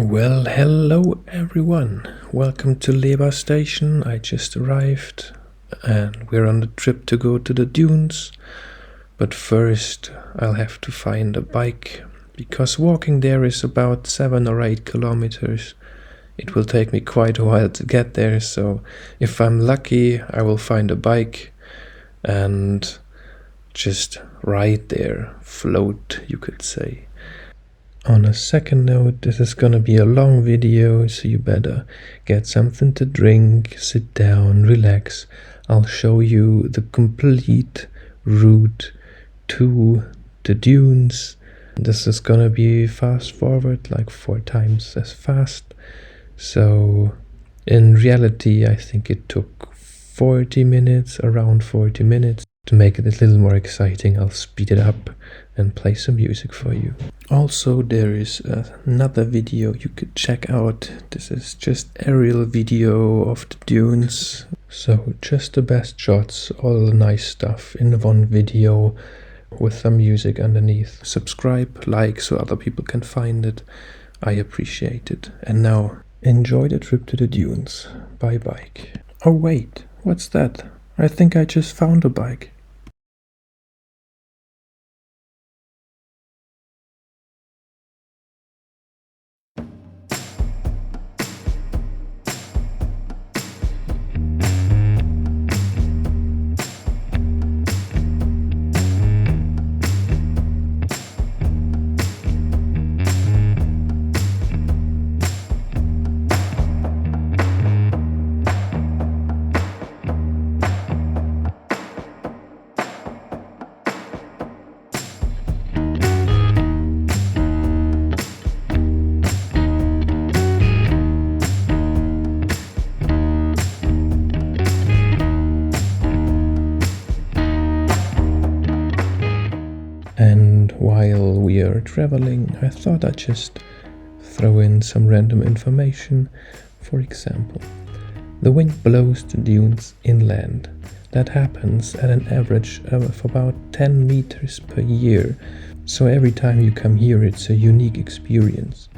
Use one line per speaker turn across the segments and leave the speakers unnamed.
Well, hello everyone. Welcome to Łeba station. I just arrived and we're on the trip to go to the dunes. But first I'll have to find a bike because walking there is about 7 or 8 kilometers. It will take me quite a while to get there, so if I'm lucky I will find a bike and just ride there, float you could say. On a second note, this is gonna be a long video, so you better get something to drink, sit down, relax. I'll show you the complete route to the dunes. This is gonna be fast forward, like 4 times as fast. So in reality, I think it took 40 minutes, around 40 minutes. To make it a little more exciting, I'll speed it up and play some music for you. Also, there is another video you could check out. This is just aerial video of the dunes. So just the best shots, all the nice stuff in one video with some music underneath. Subscribe, like, so other people can find it. I appreciate it. And now, enjoy the trip to the dunes. Bye bike. Oh wait, what's that? I think I just found a bike. And while we are traveling, I thought I'd just throw in some random information. For example, the wind blows the dunes inland. That happens at an average of about 10 meters per year. So every time you come here, it's a unique experience.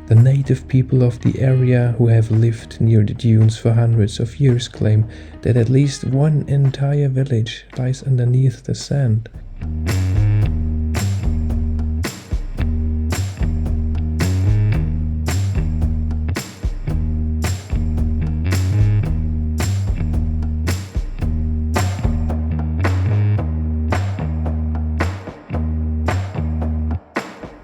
The native people of the area who have lived near the dunes for hundreds of years claim that at least one entire village lies underneath the sand.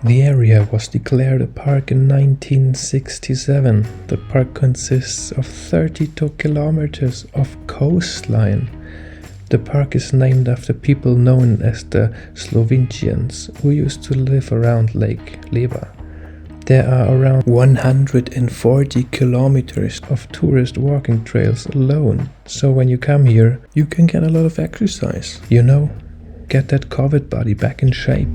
The area was declared a park in 1967. The park consists of 32 kilometers of coastline. The park is named after people known as the Slovincians, who used to live around Lake Łeba. There are around 140 kilometers of tourist walking trails alone. So when you come here, you can get a lot of exercise. You know, get that COVID body back in shape.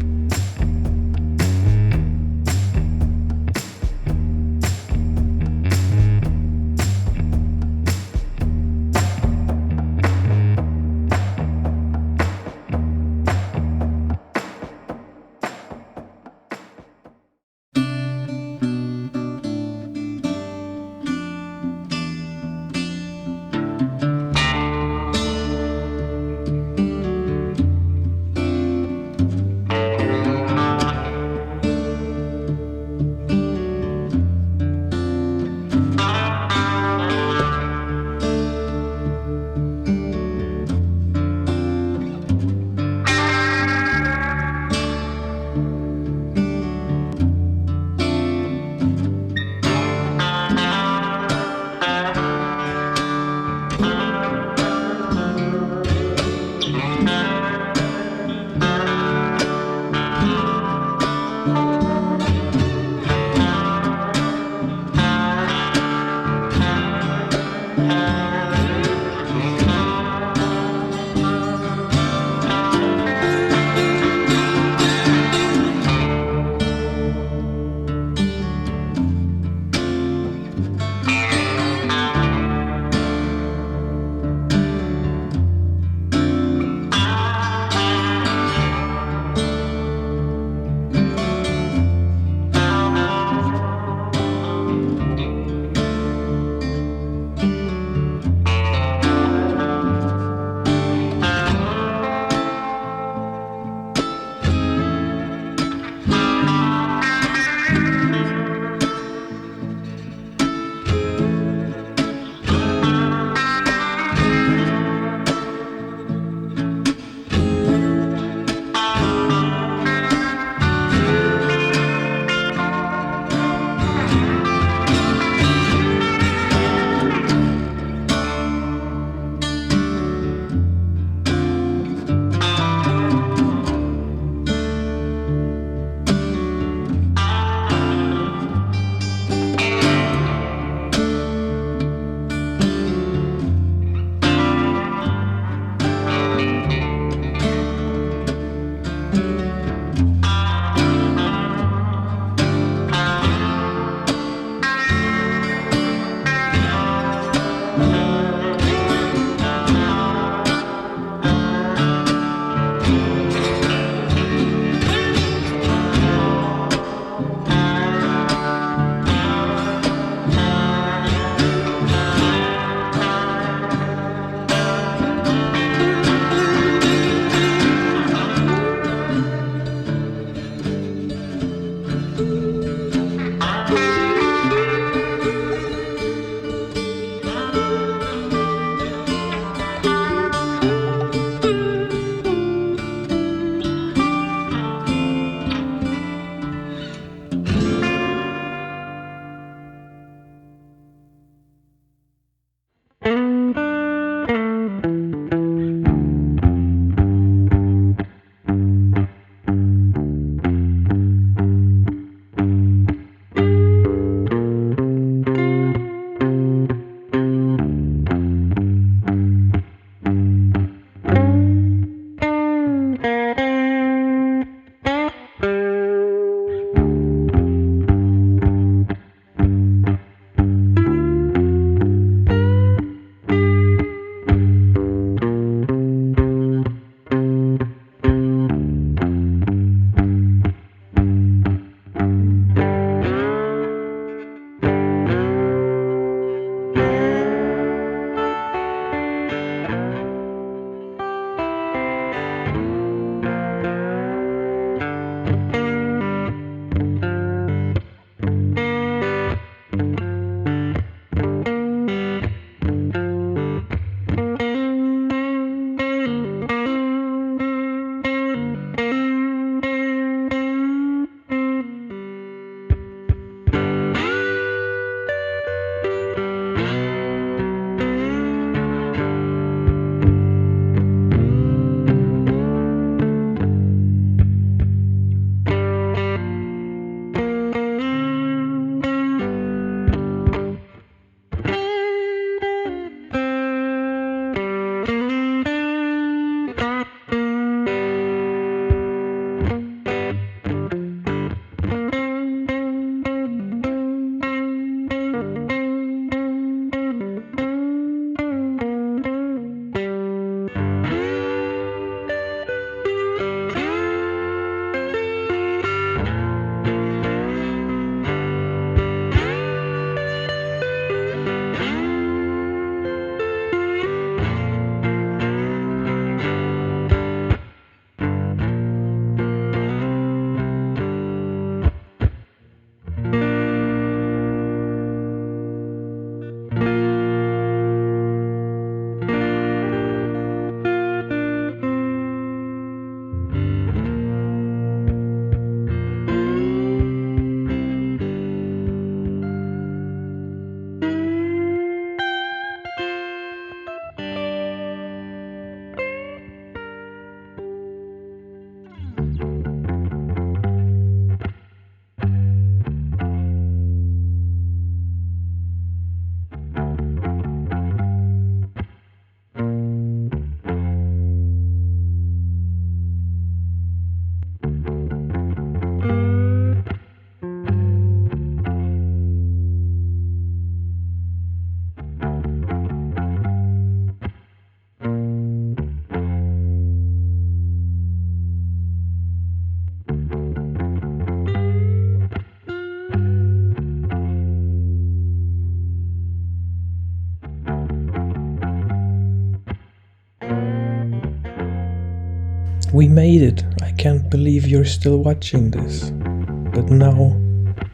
We made it! I can't believe you're still watching this. But now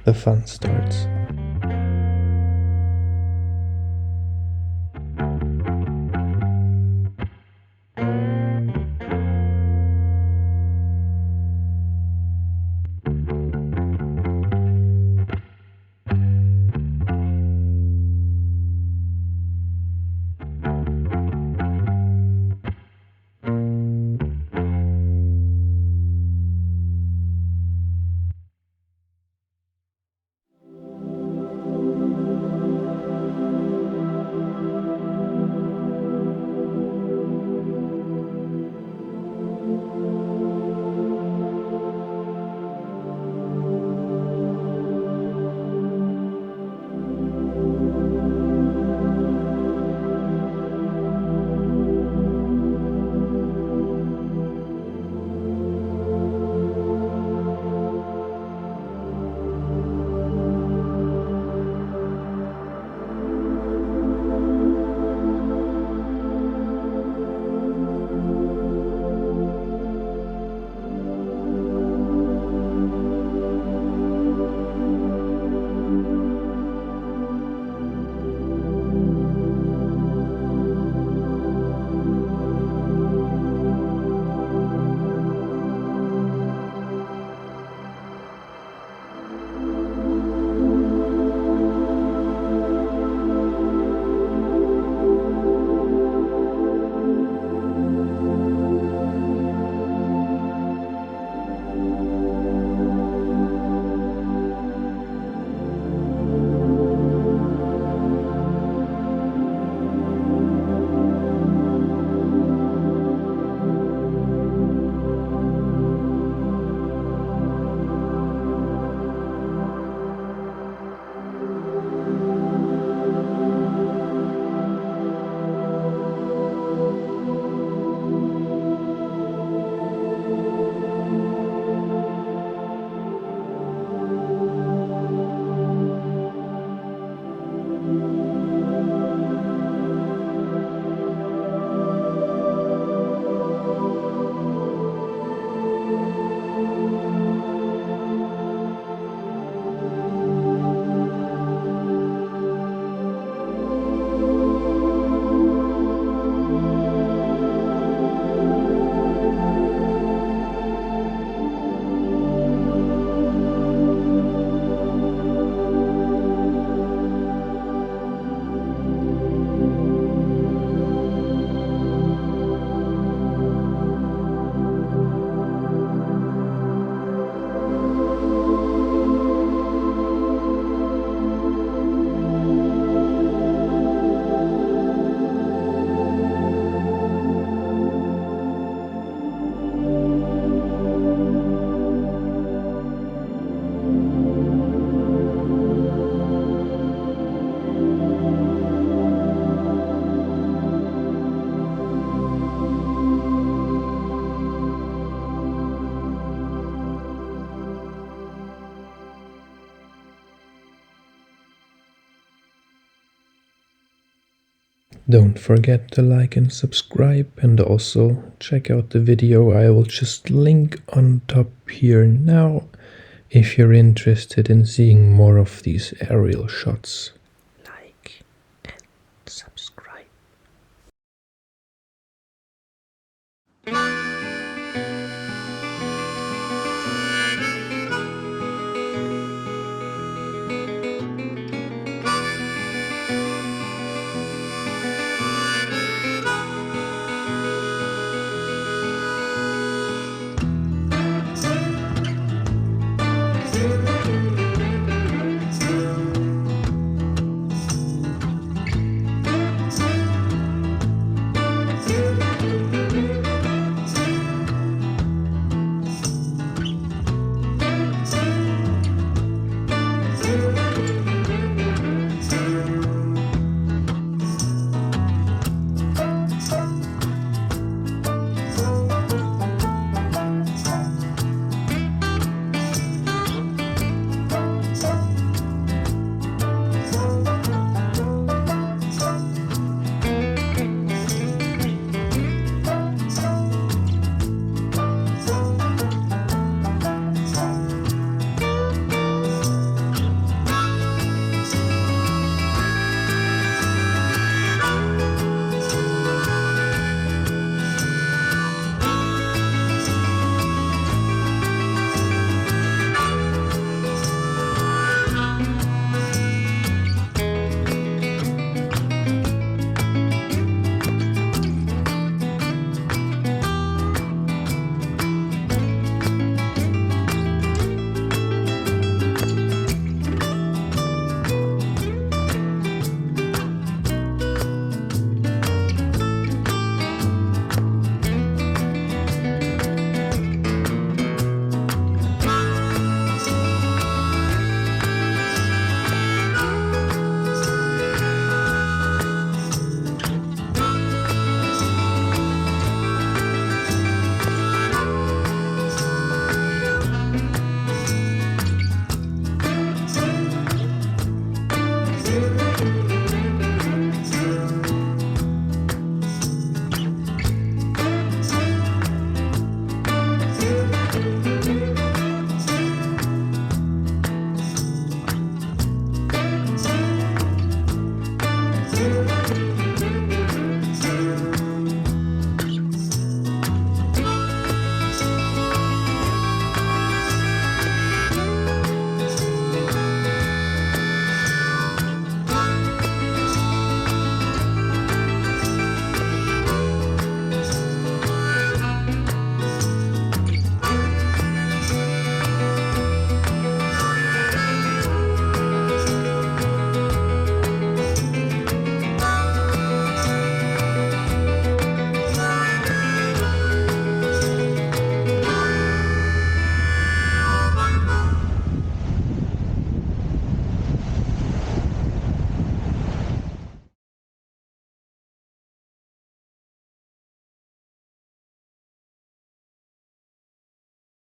the fun starts. Don't forget to like and subscribe, and also check out the video I will just link on top here now if you're interested in seeing more of these aerial shots.